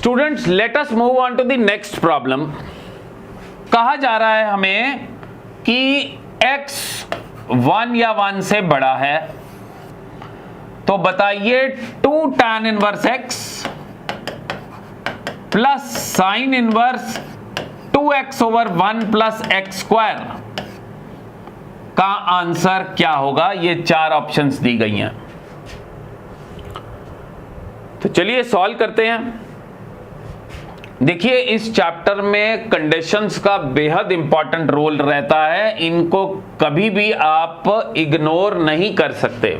Students let us move on to the next problem. कहा जा रहा है हमें कि x 1 या 1 से बड़ा है, तो बताइए 2 tan inverse x plus sign inverse 2x over 1 plus x square का आंसर क्या होगा। ये 4 ऑप्शंस दी गई हैं, तो चलिए सॉल्व करते हैं। देखिए इस चैप्टर में कंडीशंस का बेहद इंपॉर्टेंट रोल रहता है, इनको कभी भी आप इग्नोर नहीं कर सकते।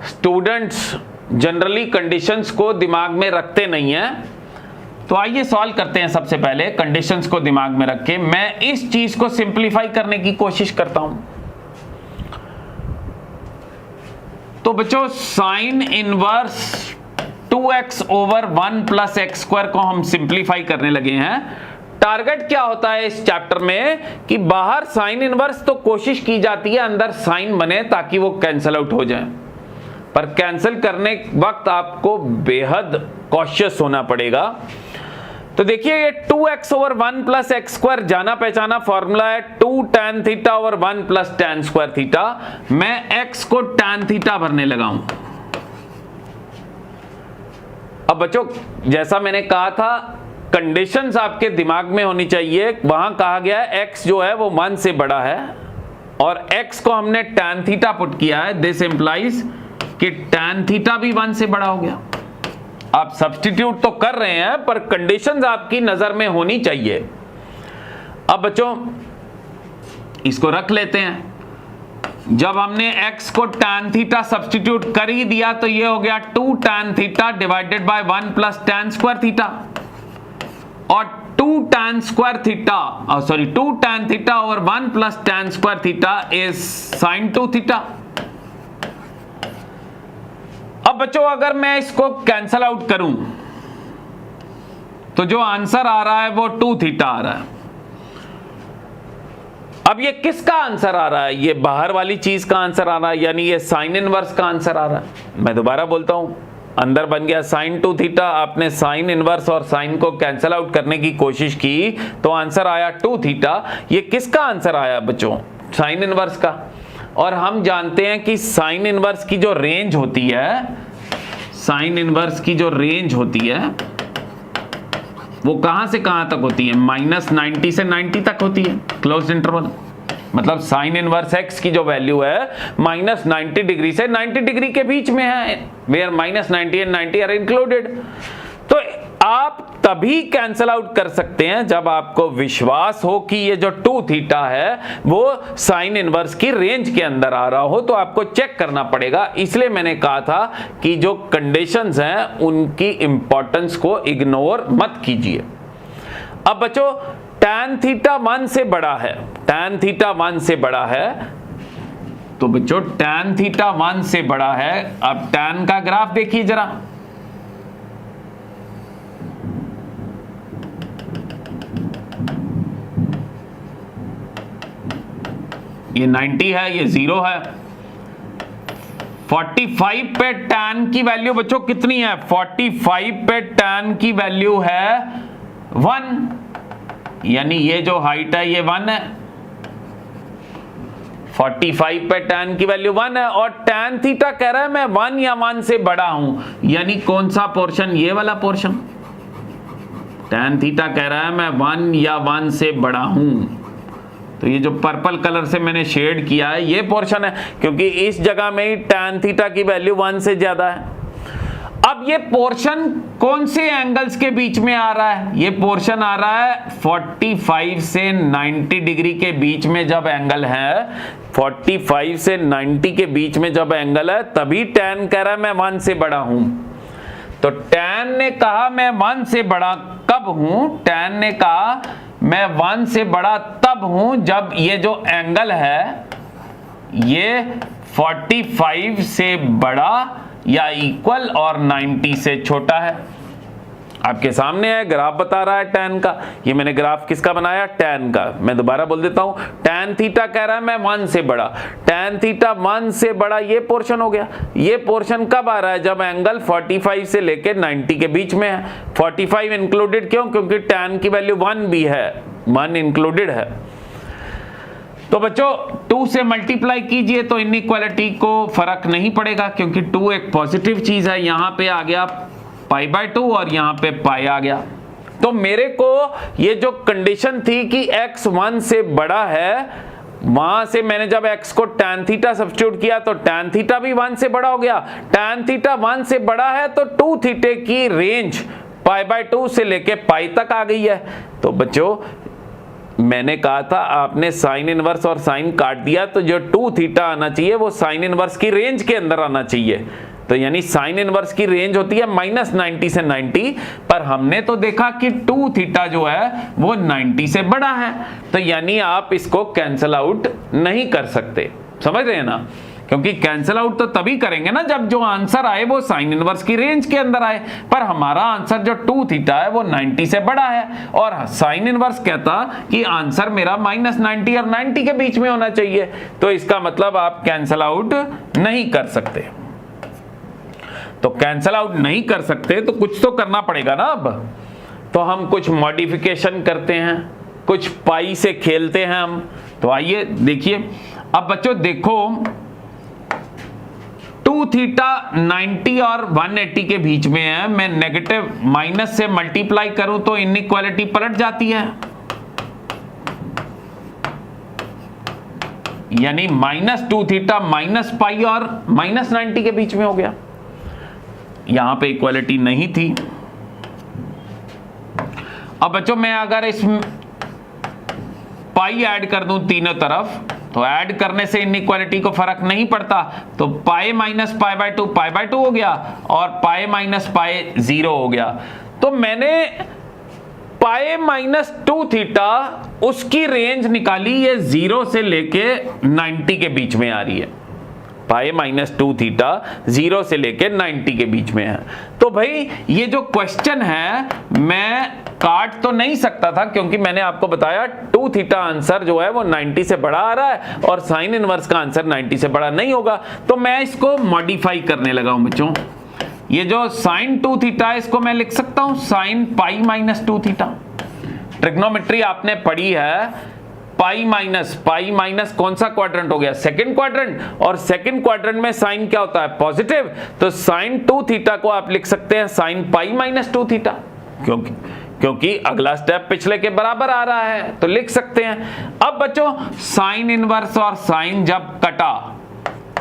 स्टूडेंट्स जनरली कंडीशंस को दिमाग में रखते नहीं हैं, तो आइए सॉल्व करते हैं। सबसे पहले कंडीशंस को दिमाग में रख के मैं इस चीज को सिंपलीफाई करने की कोशिश करता हूं। तो बच्चों sign inverse 2x over 1 plus x square को हम सिंपलीफाई करने लगे हैं। टारगेट क्या होता है इस चैप्टर में कि बाहर साइन इनवर्स तो कोशिश की जाती है अंदर साइन बने ताकि वो कैंसल आउट हो जाए, पर कैंसिल करने वक्त आपको बेहद कॉशियस होना पड़ेगा। तो देखिए ये 2x over 1 plus x square जाना पहचाना फॉर्मूला है 2 tan theta over 1 plus tan square theta. मैं x को tan थीटा भरने लगा हूं। अब बच्चों जैसा मैंने कहा था कंडीशंस आपके दिमाग में होनी चाहिए। वहां कहा गया है x जो है वो 1 से बड़ा है और x को हमने tan थीटा पुट किया है। दिस इंप्लाइज कि tan थीटा भी 1 से बड़ा हो गया। आप सब्स्टिट्यूट तो कर रहे हैं पर कंडीशंस आपकी नजर में होनी चाहिए। अब बच्चों इसको रख लेते हैं। जब हमने x को tan थीटा सब्स्टिट्यूट कर ही दिया तो ये हो गया 2 tan theta divided by 1 plus tan square theta, और 2 tan square theta 2 tan theta over 1 plus tan square theta is sin 2 theta. अब बच्चों अगर मैं इसको कैंसल आउट करूं तो जो आंसर आ रहा है वो 2 थीटा आ रहा है। अब ये किसका आंसर आ रहा है? ये बाहर वाली चीज का आंसर आ रहा है, यानी ये साइन इनवर्स का आंसर आ रहा है। मैं दोबारा बोलता हूं, अंदर बन गया sin 2 थीटा, आपने साइन इनवर्स और साइन को कैंसल आउट करने की कोशिश की तो आंसर आया 2 थीटा। ये किसका आंसर आया बच्चों? साइन इनवर्स का। और हम जानते हैं कि साइन इनवर्स की जो रेंज होती है, साइन इनवर्स की जो रेंज होती है वो कहां से कहां तक होती है? -90 से 90 तक होती है, क्लोज इंटरवल। मतलब साइन इनवर्स x की जो वैल्यू है -90 डिग्री से 90 डिग्री के बीच में है, वेयर -90 एंड 90 आर इंक्लूडेड। तो आप तभी कैंसल आउट कर सकते हैं जब आपको विश्वास हो कि ये जो 2 थीटा है वो साइन इनवर्स की रेंज के अंदर आ रहा हो, तो आपको चेक करना पड़ेगा। इसलिए मैंने कहा था कि जो कंडीशंस हैं उनकी इंपॉर्टेंस को इग्नोर मत कीजिए। अब बच्चों tan थीटा 1 से बड़ा है, tan थीटा 1 से बड़ा है, तो बच्चों tan थीटा 1 से बड़ा है। अब tan का ग्राफ देखिए जरा, ये 90 है, ये 0 है। 45 पे tan की वैल्यू बच्चों कितनी है? 45 पे tan की वैल्यू है 1, यानी ये जो हाइट है ये 1 है। 45 पे tan की वैल्यू 1 है और tan थीटा कह रहा है मैं 1 या 1 से बड़ा हूं, यानी कौन सा पोर्शन? ये वाला पोर्शन। tan थीटा कह रहा है मैं 1 या 1 से बड़ा हूं, तो ये जो पर्पल कलर से मैंने शेड किया है ये पोर्शन है, क्योंकि इस जगह में ही tan थीटा की वैल्यू 1 से ज्यादा है। अब ये पोर्शन कौन से एंगल्स के बीच में आ रहा है? ये पोर्शन आ रहा है 45 से 90 डिग्री के बीच में। जब एंगल है 45 से 90 के बीच में जब एंगल है तभी tan कह रहा है मैं 1 से बड़ा हूं। तो tan ने कहा मैं 1 से बड़ा कब हूं? tan ने कहा मैं 1 से बड़ा तब हूं जब ये जो एंगल है ये 45 से बड़ा या इक्वल और 90 से छोटा है। आपके सामने है, ग्राफ बता रहा है tan का। ये मैंने ग्राफ किसका बनाया? tan का। मैं दोबारा बोल देता हूं, tan थीटा कह रहा है मैं 1 से बड़ा, tan थीटा 1 से बड़ा ये पोर्शन हो गया। ये पोर्शन कब आ रहा है? जब एंगल 45 से लेकर 90 के बीच में है। 45 इंक्लूडेड क्यों? क्योंकि tan की वैल्यू 1 भी है, 1 इंक्लूडेड है। तो बच्चों 2 से मल्टीप्लाई कीजिए तो इनइक्वालिटी को फर्क नहीं पड़ेगा, क्योंकि 2 एक पॉजिटिव चीज है। यहां पे आ गया π/2 और यहां पे पाई आ गया। तो मेरे को ये जो कंडीशन थी कि x 1 से बड़ा है, वहां से मैंने जब x को tan थीटा सब्स्टिट्यूट किया तो tan थीटा भी 1 से बड़ा हो गया। tan थीटा 1 से बड़ा है तो 2 थीटे की रेंज π/2 से लेके पाई तक आ गई है। तो बच्चों मैंने कहा था आपने साइन इनवर्स और साइन काट दिया, तो जो 2 थीटा आना चाहिए वो साइन इनवर्स की रेंज के अंदर आना चाहिए। तो यानी साइन इनवर्स की रेंज होती है -90 से 90, पर हमने तो देखा कि 2 थीटा जो है वो 90 से बड़ा है। तो यानी आप इसको कैंसल आउट नहीं कर सकते, समझ रहे हैं ना? क्योंकि कैंसल आउट तो तभी करेंगे ना जब जो आंसर आए वो साइन इनवर्स की रेंज के अंदर आए। पर हमारा आंसर जो 2 थीटा है वो 90 से बड़ा है, और साइन इनवर्स कहता कि आंसर मेरा -90 और 90 के बीच में होना चाहिए। तो इसका मतलब आप कैंसल आउट नहीं कर सकते। तो कैंसल आउट नहीं कर सकते तो कुछ तो करना पड़ेगा ना। अब तो हम कुछ मॉडिफिकेशन करते हैं, कुछ पाई से खेलते हैं हम। तो आइए देखिए। अब बच्चों देखो 2 थीटा 90 और 180 के बीच में है, मैं नेगेटिव माइनस से मल्टीप्लाई करूं तो इनइक्वालिटी पलट जाती है, यानी -2 थीटा माइनस पाई और -90 के बीच में हो गया। यहां पे इक्वालिटी नहीं थी। अब बच्चों मैं अगर इस पाई ऐड कर दूं तीनों तरफ, तो ऐड करने से इनइक्वालिटी को फर्क नहीं पड़ता। तो पाई माइनस π/2 हो गया, और पाई माइनस पाई 0 हो गया। तो मैंने पाई -2 थीटा उसकी रेंज निकाली, ये 0 से लेके 90 के बीच में आ रही है। पाई -2 थीटा 0 से लेके 90 के बीच में है। तो भाई ये जो क्वेश्चन है मैं काट तो नहीं सकता था, क्योंकि मैंने आपको बताया 2 थीटा आंसर जो है वो 90 से बड़ा आ रहा है और साइन इनवर्स का आंसर 90 से बड़ा नहीं होगा। तो मैं इसको मॉडिफाई करने लगा हूं बच्चों। ये जो साइन 2 थीटा है इसको मैं लिख सकता हूं साइन पाई -2 थीटा। ट्रिग्नोमेट्री आपने पढ़ी है, पाई माइनस कौन सा क्वाड्रेंट हो गया? सेकंड क्वाड्रेंट, और सेकंड क्वाड्रेंट में साइन क्या होता है? पॉजिटिव। तो साइन 2 थीटा को आप लिख सकते हैं साइन पाई -2 थीटा, क्योंकि अगला स्टेप पिछले के बराबर आ रहा है, तो लिख सकते हैं। अब बच्चों साइन इनवर्स और साइन जब कटा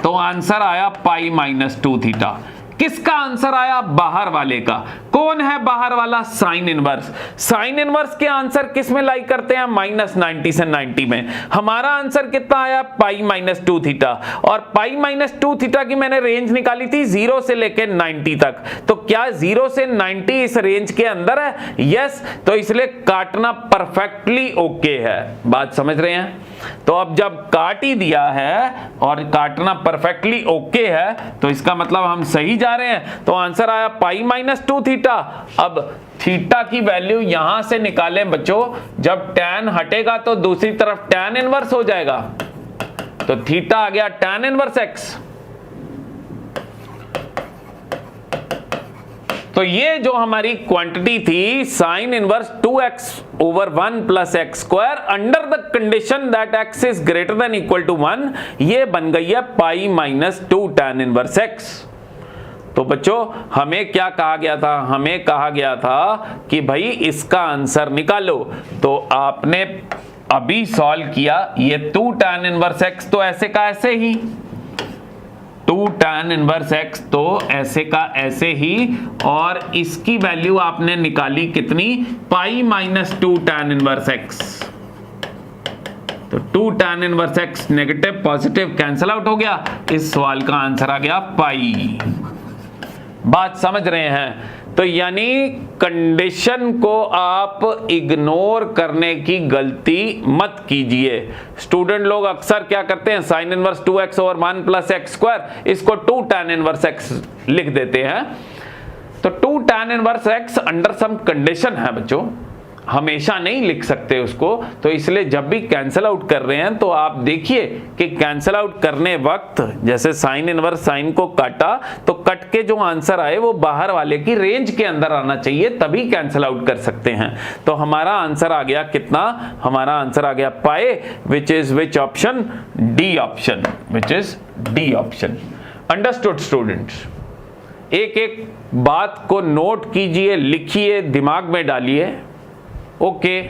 तो आंसर आया पाई -2 थीटा। किसका आंसर आया? बाहर वाले का। कौन है बाहर वाला? Sine inverse. साइन इनवर्स के आंसर किस में लाई करते हैं? -90 से 90 में। हमारा आंसर कितना आया? पाई -2 थीटा। और पाई -2 थीटा की मैंने रेंज निकाली थी 0 से लेकर 90 तक। तो क्या 0 से 90 इस रेंज के अंदर है? यस। तो इसलिए काटना परफेक्टली ओके है। बात समझ रहे हैं? तो अब जब काट ही दिया है और काटना परफेक्टली ओके है, तो इसका मतलब हम सही जा रहे हैं। तो आंसर आया पाई -2 थीटा। अब थीटा की वैल्यू यहां से निकालें बच्चों, जब tan हटेगा तो दूसरी तरफ tan इनवर्स हो जाएगा। तो थीटा आ गया tan इनवर्स x। तो ये जो हमारी क्वांटिटी थी sine inverse 2x over 1 plus x square under the condition that x is greater than equal to 1, ये बन गई है पाई -2 tan इनवर्स x। तो बच्चों हमें क्या कहा गया था? हमें कहा गया था कि भाई इसका आंसर निकालो। तो आपने अभी सॉल्व किया, ये 2 tan इनवर्स x तो ऐसे का ऐसे ही, 2 tan इनवर्स x तो ऐसे का ऐसे ही, और इसकी वैल्यू आपने निकाली कितनी? पाई -2 tan इनवर्स x। तो 2 tan inverse x negative positive cancel out हो गया। इस सवाल का आंसर आ गया पाई। बात समझ रहे हैं? तो यानी कंडीशन को आप इग्नोर करने की गलती मत कीजिए। स्टूडेंट लोग अक्सर क्या करते हैं, sign inverse 2x over 1 plus x square, इसको 2 tan इनवर्स x लिख देते हैं। तो 2 tan inverse x under some condition है बच्चों, हमेशा नहीं लिख सकते उसको, तो इसलिए जब भी कैंसिल आउट कर रहे हैं तो आप देखिए कि कैंसिल आउट करने वक्त जैसे साइन इनवर्स साइन को काटा तो कट के जो आंसर आए वो बाहर वाले की रेंज के अंदर आना चाहिए, तभी कैंसिल आउट कर सकते हैं। तो हमारा आंसर आ गया कितना, हमारा आंसर आ गया पाए, which is which option, D option, which is D option. Understood students? एक एक बात को नोट कीजिए, लिखिए, दिमाग में डालिए। ओके।